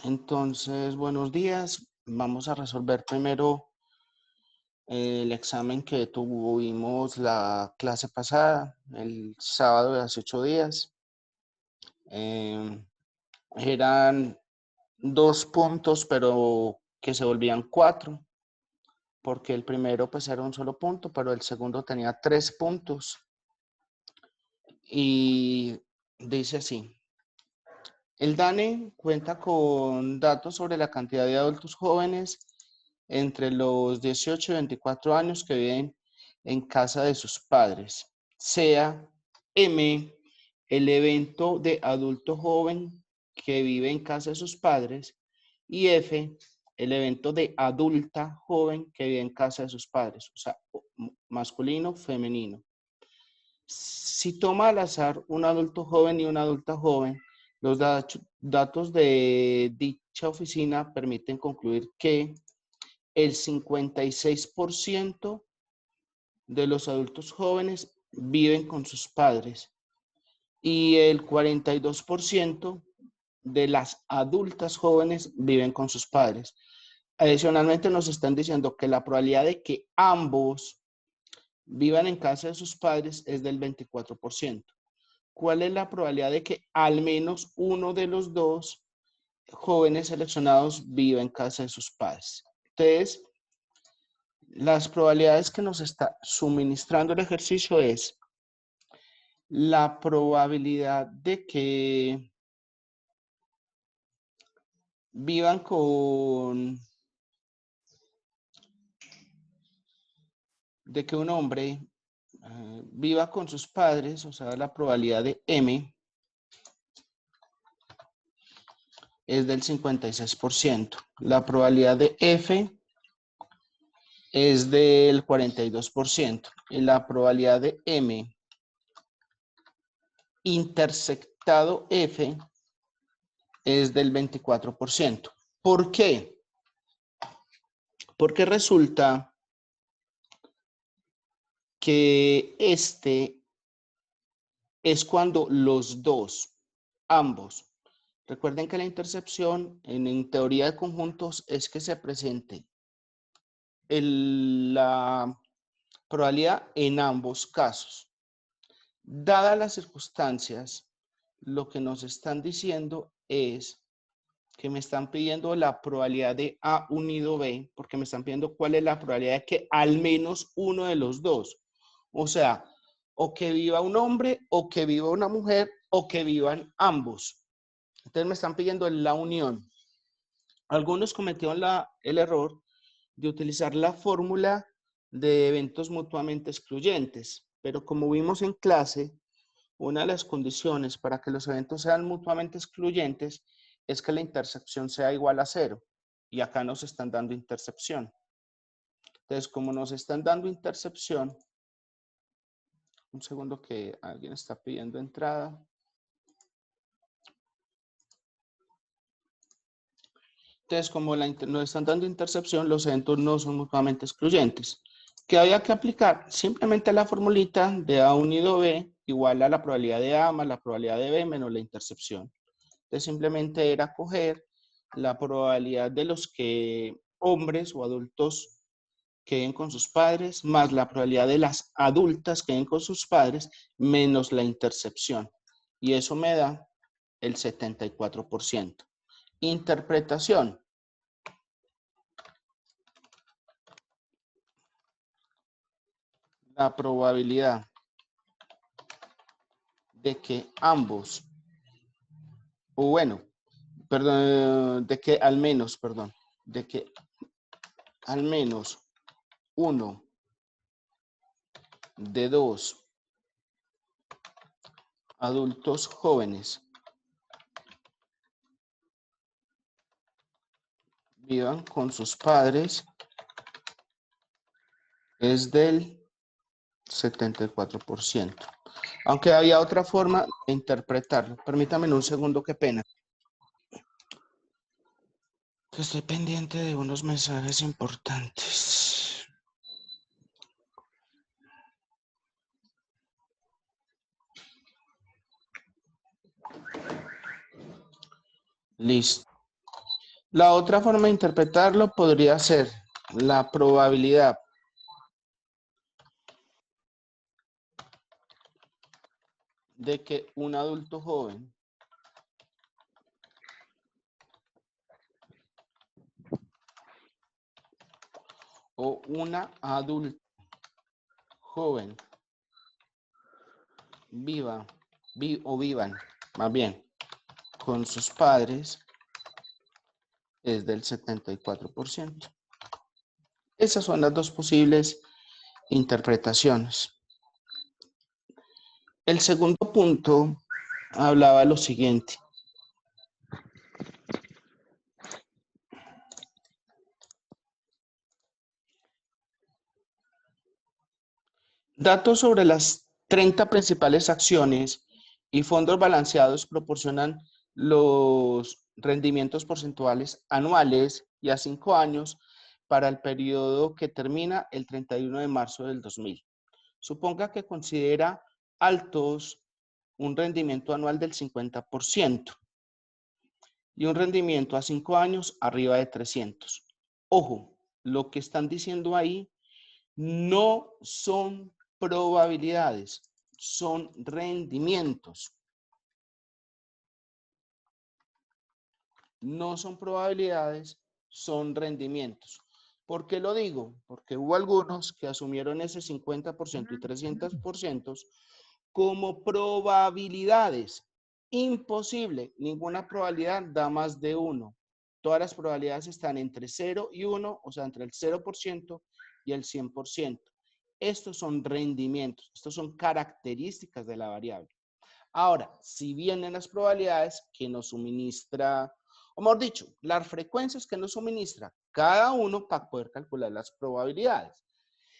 Entonces, buenos días. Vamos a resolver primero el examen que tuvimos la clase pasada, el sábado de hace 8 días. Eran 2 puntos, pero que se volvían 4, porque el primero pues era un solo punto, pero el segundo tenía 3 puntos. Y dice así. El DANE cuenta con datos sobre la cantidad de adultos jóvenes entre los 18 y 24 años que viven en casa de sus padres. Sea M, el evento de adulto joven que vive en casa de sus padres, y F, el evento de adulta joven que vive en casa de sus padres, o sea, masculino, femenino. Si toma al azar un adulto joven y una adulta joven, los datos de dicha oficina permiten concluir que el 56% de los adultos jóvenes viven con sus padres y el 42% de las adultas jóvenes viven con sus padres. Adicionalmente nos están diciendo que la probabilidad de que ambos vivan en casa de sus padres es del 24%. ¿Cuál es la probabilidad de que al menos uno de los dos jóvenes seleccionados viva en casa de sus padres? Entonces, las probabilidades que nos está suministrando el ejercicio es la probabilidad de que vivan de que un hombre viva con sus padres, o sea, la probabilidad de M es del 56%. La probabilidad de F es del 42%. Y la probabilidad de M intersectado F es del 24%. ¿Por qué? Porque resulta que este es cuando los dos, ambos, recuerden que la intercepción en teoría de conjuntos es que se presente la probabilidad en ambos casos. Dadas las circunstancias, lo que nos están diciendo es que me están pidiendo la probabilidad de A unido B, porque me están pidiendo cuál es la probabilidad de que al menos uno de los dos, o sea, o que viva un hombre, o que viva una mujer, o que vivan ambos. Entonces me están pidiendo la unión. Algunos cometieron el error de utilizar la fórmula de eventos mutuamente excluyentes, pero como vimos en clase, una de las condiciones para que los eventos sean mutuamente excluyentes es que la intersección sea igual a 0. Y acá nos están dando intercepción. Entonces, como nos están dando intercepción, un segundo que alguien está pidiendo entrada. Entonces, como nos están dando intercepción, los eventos no son mutuamente excluyentes. ¿Qué había que aplicar? Simplemente la formulita de A unido B igual a la probabilidad de A más la probabilidad de B menos la intercepción. Entonces, simplemente era coger la probabilidad de los que hombres o adultos queden con sus padres, más la probabilidad de las adultas queden con sus padres, menos la intercepción. Y eso me da el 74%. Interpretación. La probabilidad de que ambos, o bueno, perdón, de que al menos, perdón, de que al menos uno de dos adultos jóvenes vivan con sus padres es del 74%. Aunque había otra forma de interpretarlo. Permítame un segundo, qué pena. Estoy pendiente de unos mensajes importantes. Listo. La otra forma de interpretarlo podría ser la probabilidad de que un adulto joven o una adulta joven vivan, más bien, con sus padres es del 74%. Esas son las dos posibles interpretaciones. El segundo punto hablaba lo siguiente. Datos sobre las 30 principales acciones y fondos balanceados proporcionan los rendimientos porcentuales anuales y a 5 años para el periodo que termina el 31 de marzo del 2000. Suponga que considera altos un rendimiento anual del 50% y un rendimiento a 5 años arriba de 300. Ojo, lo que están diciendo ahí no son probabilidades, son rendimientos. No son probabilidades, son rendimientos. ¿Por qué lo digo? Porque hubo algunos que asumieron ese 50% y 300% como probabilidades. Imposible, ninguna probabilidad da más de 1. Todas las probabilidades están entre 0 y 1, o sea, entre el 0% y el 100%. Estos son rendimientos, estos son características de la variable. Ahora, si vienen las probabilidades que nos suministra, o mejor dicho, las frecuencias que nos suministra cada uno para poder calcular las probabilidades.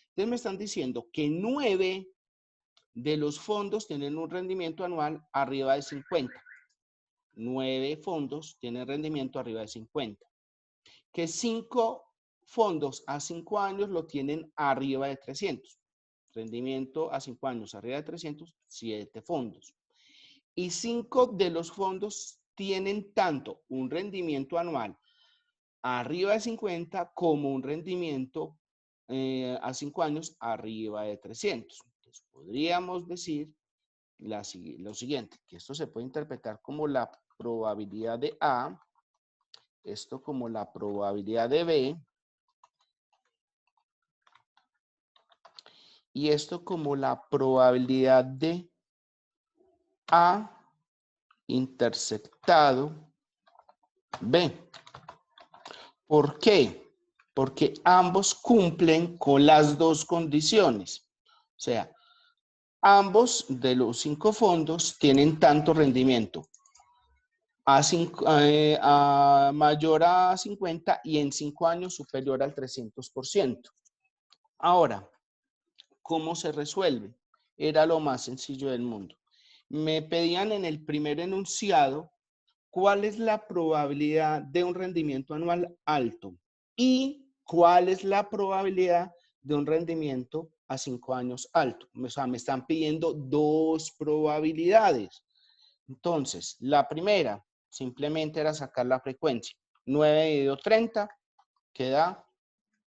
Entonces me están diciendo que 9 de los fondos tienen un rendimiento anual arriba de 50. 9 fondos tienen rendimiento arriba de 50. Que 5 fondos a 5 años lo tienen arriba de 300. Rendimiento a 5 años arriba de 300, 7 fondos. Y 5 de los fondos tienen tanto un rendimiento anual arriba de 50 como un rendimiento a 5 años arriba de 300. Entonces, podríamos decir lo siguiente, que esto se puede interpretar como la probabilidad de A, esto como la probabilidad de B, y esto como la probabilidad de A intersectado B. ¿Por qué? Porque ambos cumplen con las dos condiciones. O sea, ambos de los 5 fondos tienen tanto rendimiento. A mayor a 50 y en 5 años superior al 300%. Ahora, ¿cómo se resuelve? Era lo más sencillo del mundo. Me pedían en el primer enunciado cuál es la probabilidad de un rendimiento anual alto y cuál es la probabilidad de un rendimiento a 5 años alto. O sea, me están pidiendo dos probabilidades. Entonces, la primera simplemente era sacar la frecuencia. 9 dividido 30 queda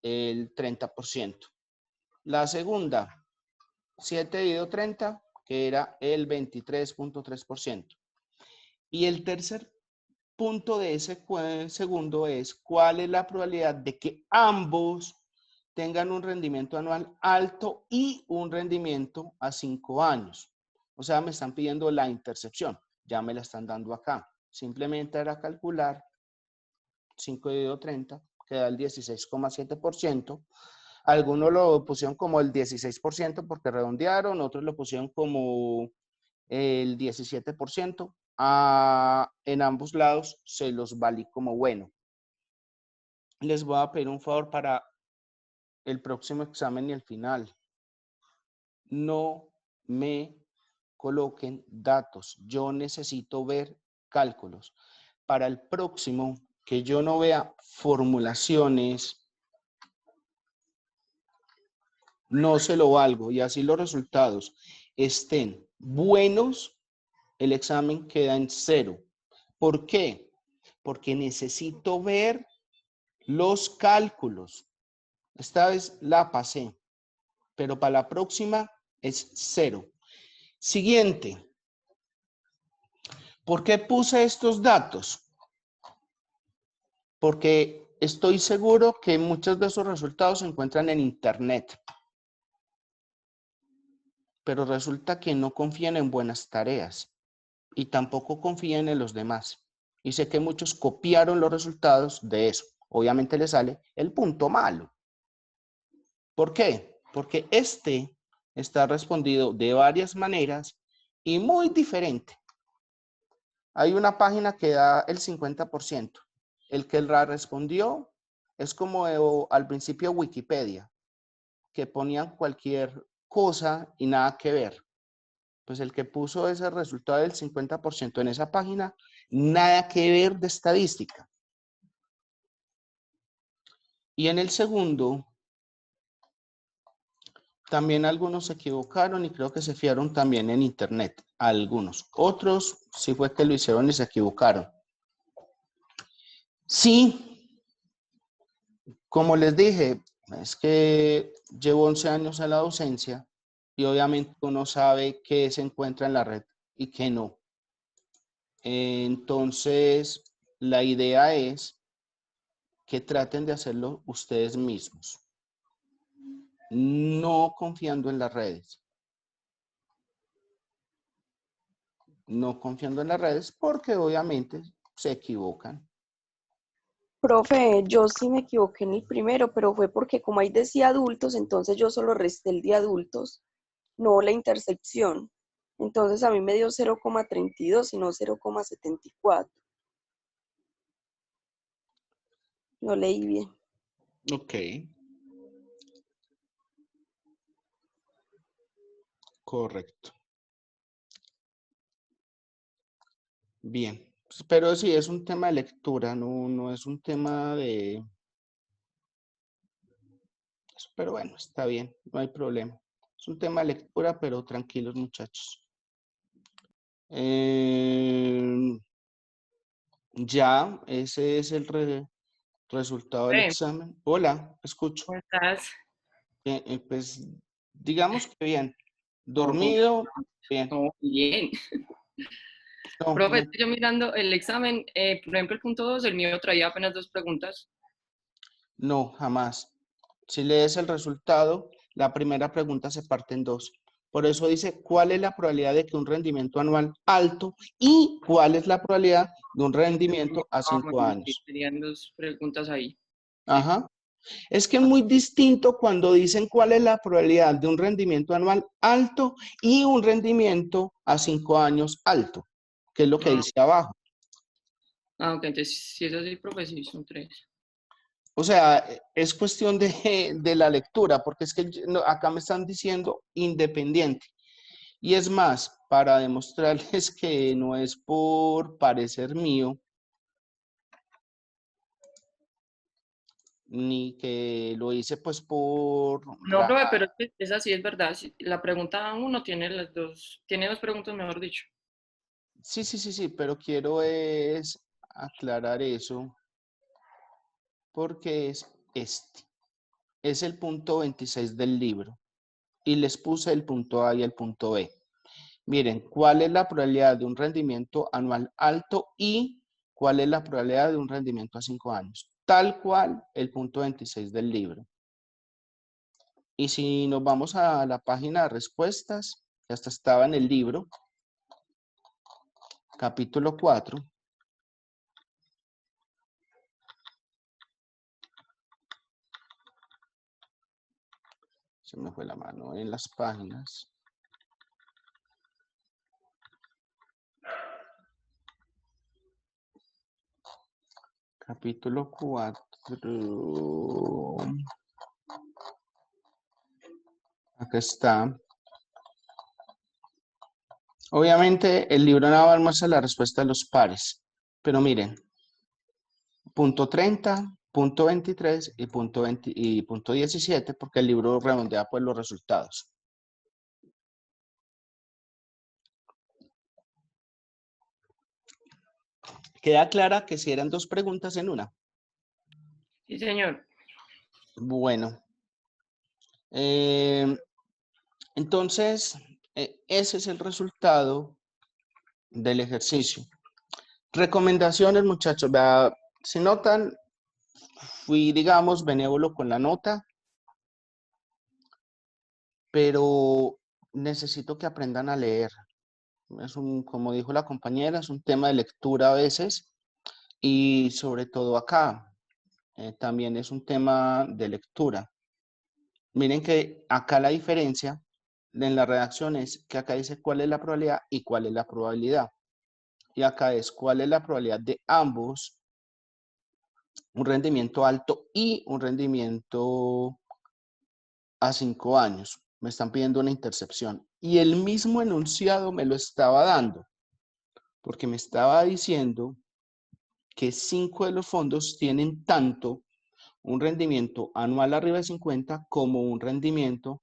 el 30%. La segunda, 7 dividido 30, que era el 23.3%. Y el tercer punto de ese segundo es cuál es la probabilidad de que ambos tengan un rendimiento anual alto y un rendimiento a 5 años. O sea, me están pidiendo la intercepción. Ya me la están dando acá. Simplemente era calcular 5 dividido 30, que da el 16,7%. Algunos lo pusieron como el 16% porque redondearon, otros lo pusieron como el 17%. En ambos lados se los valí como bueno. Les voy a pedir un favor para el próximo examen y el final. No me coloquen datos. Yo necesito ver cálculos. Para el próximo, que yo no vea formulaciones, no se lo valgo. Y así los resultados estén buenos, el examen queda en 0. ¿Por qué? porque necesito ver los cálculos. Esta vez la pasé, pero para la próxima es 0. Siguiente. ¿Por qué puse estos datos? Porque estoy seguro que muchos de esos resultados se encuentran en Internet. Pero resulta que no confían en buenas tareas y tampoco confían en los demás. Y sé que muchos copiaron los resultados de eso. Obviamente le sale el punto malo. ¿Por qué? Porque este está respondido de varias maneras y muy diferente. Hay una página que da el 50%. El que la respondió es como al principio Wikipedia, que ponían cualquier cosa y nada que ver. Pues el que puso ese resultado del 50% en esa página, nada que ver de estadística. Y en el segundo, también algunos se equivocaron y creo que se fiaron también en Internet. Algunos. Otros sí fue que lo hicieron y se equivocaron. Sí, como les dije, es que llevo 11 años en la docencia y obviamente uno sabe qué se encuentra en la red y qué no. Entonces, la idea es que traten de hacerlo ustedes mismos, no confiando en las redes. No confiando en las redes porque obviamente se equivocan. Profe, yo sí me equivoqué en el primero, pero fue porque como ahí decía adultos, entonces yo solo resté el de adultos, no la intersección. Entonces a mí me dio 0,32 y no 0,74. No leí bien. Ok. Correcto. Bien. Pero sí, es un tema de lectura, no es un tema de... Pero bueno, está bien, no hay problema. Es un tema de lectura, pero tranquilos muchachos. Ya, ese es el resultado del examen. Hola, escucho. ¿Cómo estás? Pues digamos que bien. No, Dormido, bien. bien. No, Profe, estoy yo mirando el examen, por ejemplo, el punto 2, el mío traía apenas 2 preguntas. no, jamás. Si lees el resultado, la primera pregunta se parte en dos. Por eso dice, ¿cuál es la probabilidad de que un rendimiento anual alto y cuál es la probabilidad de un rendimiento a 5 años? Tenían 2 preguntas ahí. Sí. Ajá. Es que es muy distinto cuando dicen cuál es la probabilidad de un rendimiento anual alto y un rendimiento a 5 años alto, que es lo que dice abajo. Ok, entonces si es así, profe, sí, son 3. O sea, es cuestión de la lectura, porque es que acá me están diciendo independiente. Y es más, para demostrarles que no es por parecer mío, ni que lo hice pues por... No, profe, pero es así, es verdad. La pregunta 1 tiene tiene 2 preguntas, mejor dicho. Sí, pero quiero es aclarar eso, porque es este. Es el punto 26 del libro. Y les puse el punto A y el punto B. Miren, ¿cuál es la probabilidad de un rendimiento anual alto y cuál es la probabilidad de un rendimiento a 5 años? Tal cual el punto 26 del libro. Y si nos vamos a la página de respuestas, que hasta estaba en el libro, capítulo 4. Se me fue la mano en las páginas. Capítulo 4. Acá está. Obviamente el libro nada más muestra la respuesta de los pares. Pero miren, punto 30, punto 23 y punto 17, porque el libro redondea pues los resultados. ¿Queda clara que si eran dos preguntas en una? Sí, señor. Bueno. Entonces, ese es el resultado del ejercicio. Recomendaciones, muchachos. Vea, si notan, fui, digamos, benévolo con la nota, pero necesito que aprendan a leer. Es como dijo la compañera, es un tema de lectura a veces y sobre todo acá, también es un tema de lectura. Miren que acá la diferencia en la redacción es que acá dice cuál es la probabilidad y cuál es la probabilidad. Y acá es cuál es la probabilidad de ambos, un rendimiento alto y un rendimiento a 5 años. Me están pidiendo una intercepción. Y el mismo enunciado me lo estaba dando, porque me estaba diciendo que 5 de los fondos tienen tanto un rendimiento anual arriba de 50 como un rendimiento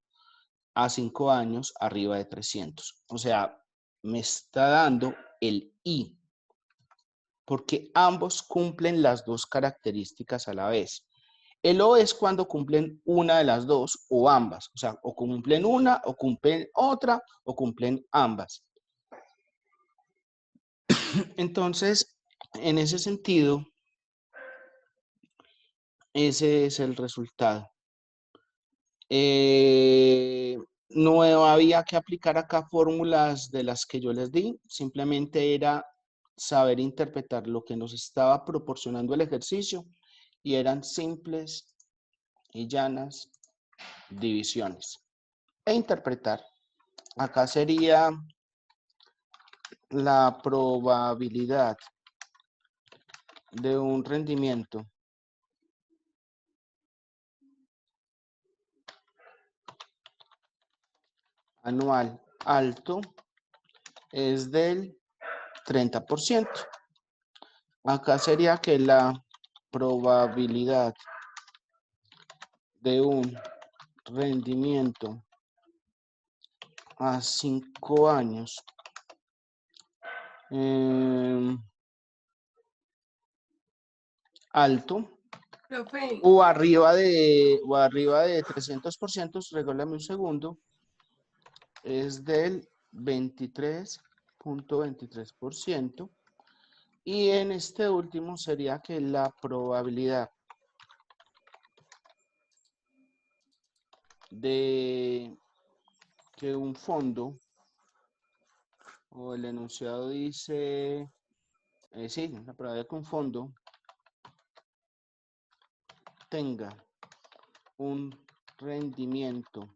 a 5 años arriba de 300. O sea, me está dando el I, porque ambos cumplen las dos características a la vez. El O es cuando cumplen una de las dos o ambas, o sea, o cumplen una, o cumplen otra, o cumplen ambas. Entonces, en ese sentido, ese es el resultado. No había que aplicar acá fórmulas de las que yo les di, simplemente era saber interpretar lo que nos estaba proporcionando el ejercicio y eran simples y llanas divisiones. E interpretar. Acá sería la probabilidad de un rendimiento anual alto es del 30%. Acá sería que la probabilidad de un rendimiento a 5 años alto Profe, o arriba de 300%, regálame un segundo, es del 23.23%. Y en este último sería que la probabilidad de que un fondo, o el enunciado dice, sí, la probabilidad de que un fondo tenga un rendimiento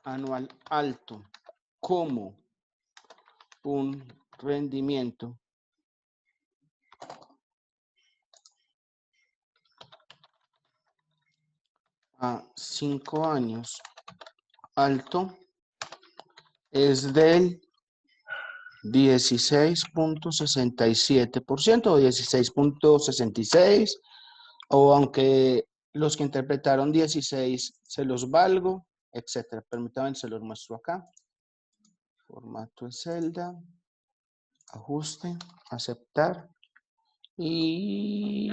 anual alto como un rendimiento a 5 años alto es del 16.67% o 16.66%, o aunque los que interpretaron 16 se los valgo, etcétera. Permítanme, se los muestro acá. Formato de celda, ajuste, aceptar y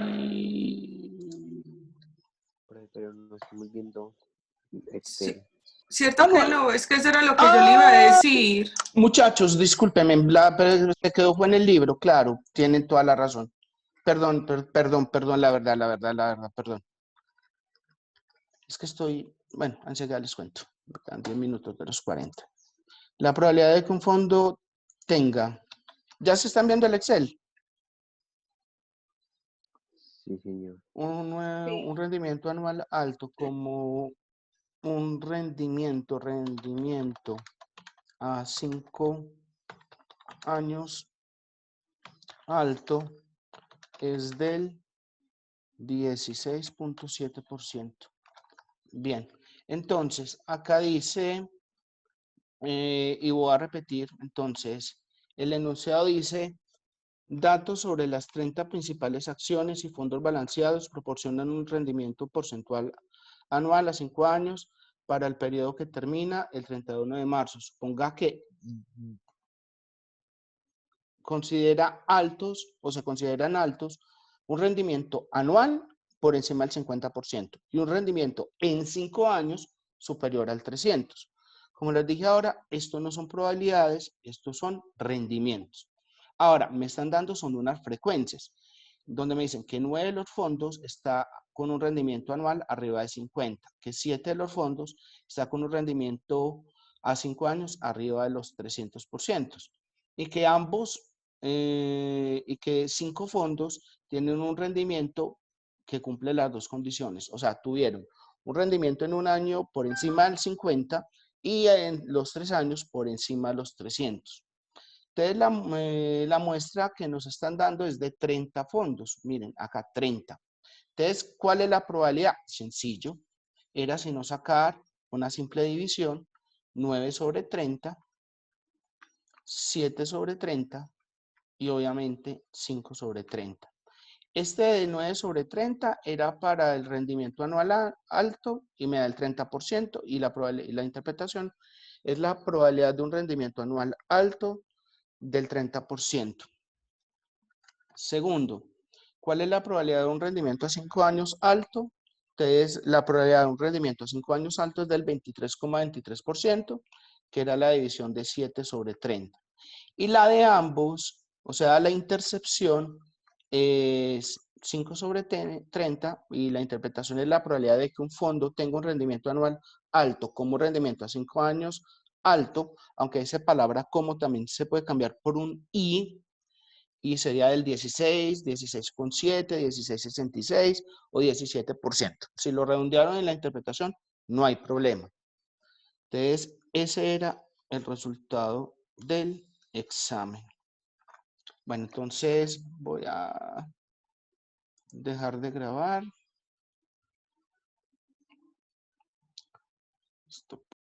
Pero no estamos viendo sí, Excel. cierto que no, es que eso era lo que yo le iba a decir. Muchachos, discúlpenme, pero se quedó fue en el libro, claro, tienen toda la razón. Perdón, perdón, la verdad, perdón. Es que estoy, bueno, enseguida les cuento, me quedan 10 minutos de los 40. La probabilidad de que un fondo tenga, ¿ya se están viendo el Excel? Sí, señor. Un rendimiento anual alto como un rendimiento a 5 años alto es del 16.7%. Bien, entonces acá dice, y voy a repetir, entonces, el enunciado dice, datos sobre las 30 principales acciones y fondos balanceados proporcionan un rendimiento porcentual anual a 5 años para el periodo que termina el 31 de marzo. Suponga que considera altos o se consideran altos un rendimiento anual por encima del 50% y un rendimiento en 5 años superior al 300. Como les dije ahora, esto no son probabilidades, estos son rendimientos. Ahora, me están dando son unas frecuencias, donde me dicen que 9 de los fondos está con un rendimiento anual arriba de 50, que 7 de los fondos está con un rendimiento a 5 años arriba de los 300%, y que y que 5 fondos tienen un rendimiento que cumple las dos condiciones, o sea, tuvieron un rendimiento en un año por encima del 50 y en los 3 años por encima de los 300. Entonces, la muestra que nos están dando es de 30 fondos. Miren, acá 30. Entonces, ¿cuál es la probabilidad? Sencillo. Era sino sacar una simple división, 9 sobre 30, 7 sobre 30 y obviamente 5 sobre 30. Este de 9 sobre 30 era para el rendimiento anual alto y me da el 30% y la interpretación es la probabilidad de un rendimiento anual alto del 30%. Segundo, ¿cuál es la probabilidad de un rendimiento a 5 años alto? Entonces, la probabilidad de un rendimiento a 5 años alto es del 23,23%, que era la división de 7 sobre 30. Y la de ambos, o sea, la intercepción es 5 sobre 30 y la interpretación es la probabilidad de que un fondo tenga un rendimiento anual alto como rendimiento a 5 años alto, aunque esa palabra como también se puede cambiar por un y sería del 16, 16,7, 16,66 o 17%. Si lo redondearon en la interpretación, no hay problema. Entonces, ese era el resultado del examen. Bueno, entonces voy a dejar de grabar. Esto